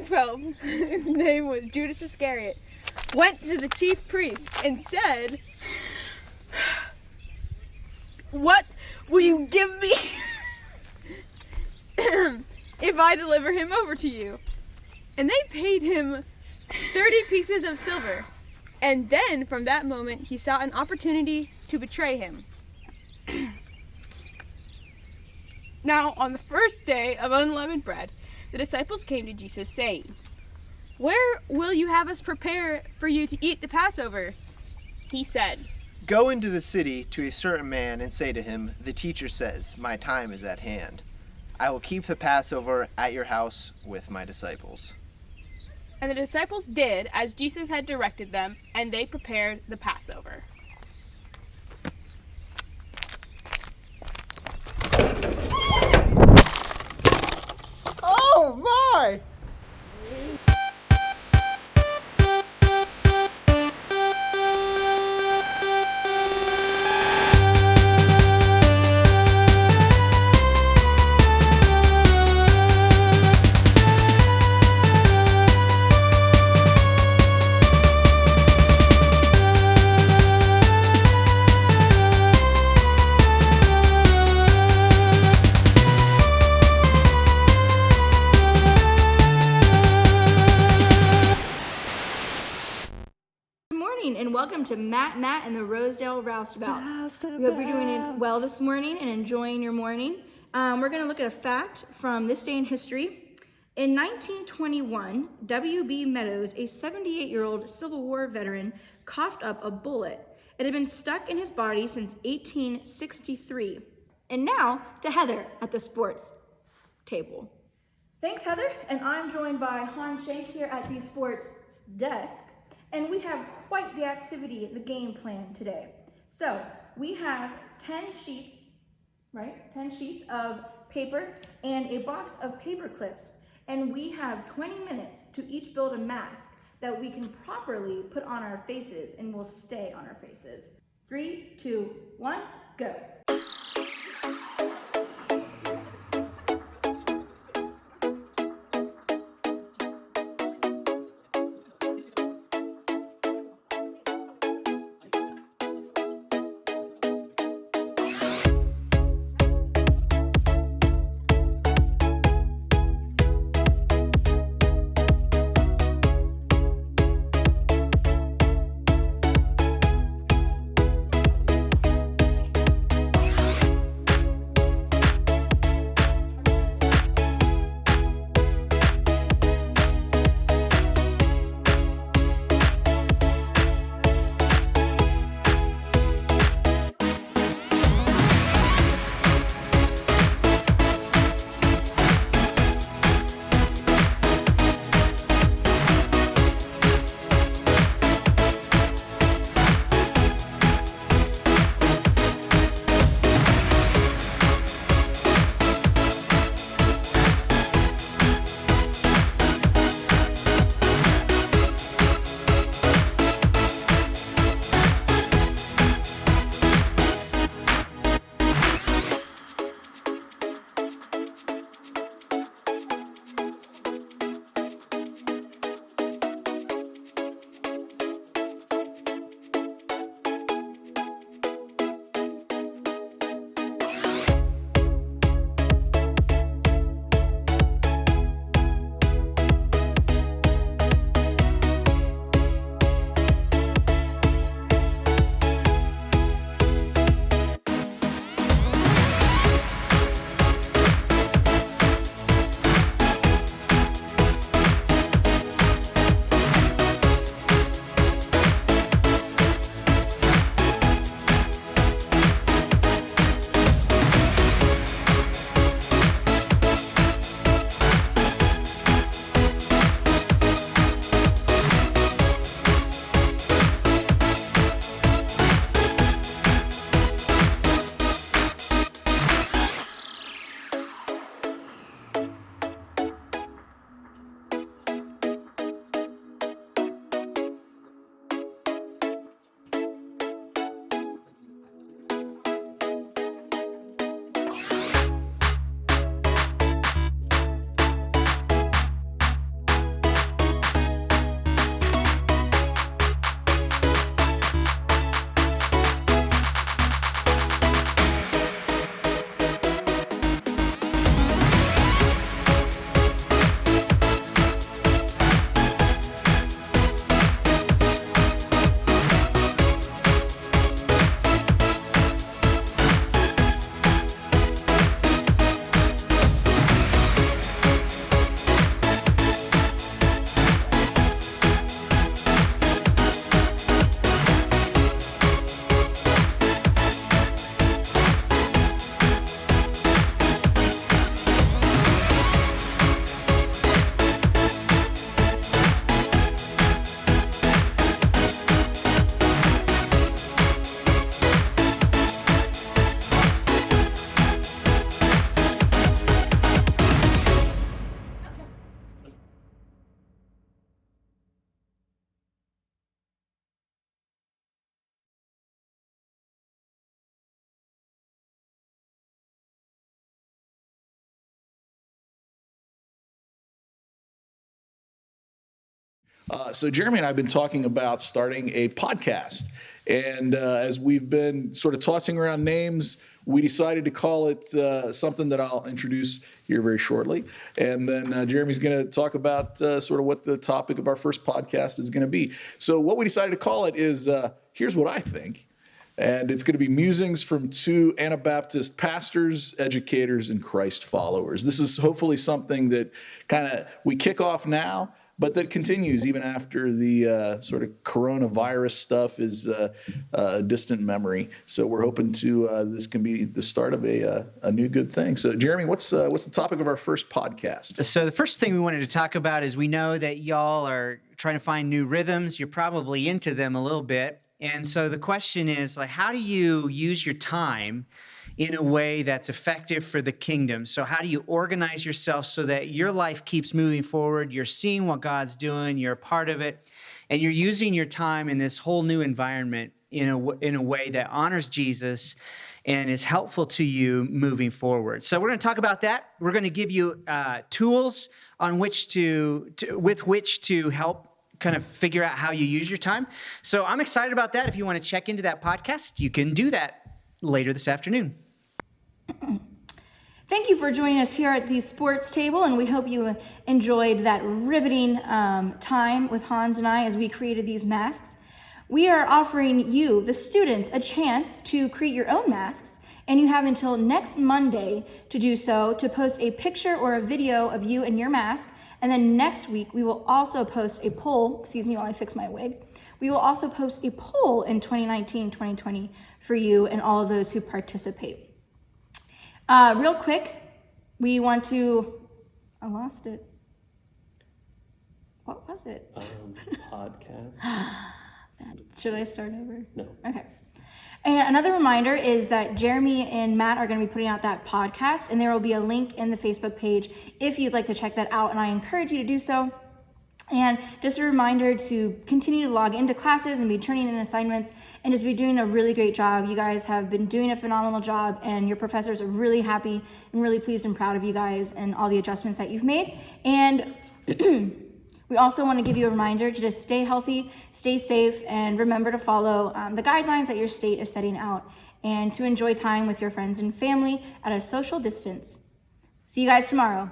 the 12, his name was Judas Iscariot, went to the chief priests and said, "What will you give me if I deliver him over to you?" And they paid him 30 pieces of silver. And then, from that moment, he saw an opportunity to betray him. Now, on the first day of unleavened bread, the disciples came to Jesus, saying, "Where will you have us prepare for you to eat the Passover?" He said, "Go into the city to a certain man and say to him, 'The teacher says, my time is at hand. I will keep the Passover at your house with my disciples.'" And the disciples did as Jesus had directed them, and they prepared the Passover. Oh my! And welcome to Matt and the Rosedale Roustabouts. We hope you're doing it well this morning and enjoying your morning. We're going to look at a fact from this day in history. In 1921, W.B. Meadows, a 78-year-old Civil War veteran, coughed up a bullet. It had been stuck in his body since 1863. And now to Heather at the sports table. Thanks, Heather. And I'm joined by Han Shank here at the sports desk. And we have quite the activity, the game plan today. So we have 10 sheets, right? 10 sheets of paper and a box of paper clips. And we have 20 minutes to each build a mask that we can properly put on our faces and will stay on our faces. 3, 2, 1, go. So Jeremy and I have been talking about starting a podcast. And as we've been sort of tossing around names, we decided to call it something that I'll introduce here very shortly. And then Jeremy's going to talk about sort of what the topic of our first podcast is going to be. So what we decided to call it is Here's What I Think. And it's going to be musings from two Anabaptist pastors, educators, and Christ followers. This is hopefully something that kind of we kick off now, but that continues even after the sort of coronavirus stuff is a distant memory. So we're hoping to this can be the start of a new good thing. So Jeremy, what's the topic of our first podcast? So the first thing we wanted to talk about is we know that y'all are trying to find new rhythms. You're probably into them a little bit. And so the question is, like, how do you use your time in a way that's effective for the kingdom? So how do you organize yourself so that your life keeps moving forward? You're seeing what God's doing, you're a part of it, and you're using your time in this whole new environment in a way that honors Jesus and is helpful to you moving forward. So we're going to talk about that. We're going to give you tools on which with which to help kind of figure out how you use your time. So I'm excited about that. If you want to check into that podcast, you can do that later this afternoon. Thank you for joining us here at the sports table, and we hope you enjoyed that riveting time with Hans and I as we created these masks. We are offering you, the students, a chance to create your own masks, and you have until next Monday to do so, to post a picture or a video of you and your mask. And then next week, we will also post a poll, excuse me while I fix my wig. We will also post a poll in 2019-2020 for you and all of those who participate. Real quick, we want to, I lost it. What was it? Podcast. Should I start over? No. Okay. And another reminder is that Jeremy and Matt are going to be putting out that podcast, and there will be a link in the Facebook page if you'd like to check that out, and I encourage you to do so. And just a reminder to continue to log into classes and be turning in assignments and just be doing a really great job. You guys have been doing a phenomenal job, and your professors are really happy and really pleased and proud of you guys and all the adjustments that you've made. And we also want to give you a reminder to just stay healthy, stay safe, and remember to follow the guidelines that your state is setting out, and to enjoy time with your friends and family at a social distance. See you guys tomorrow.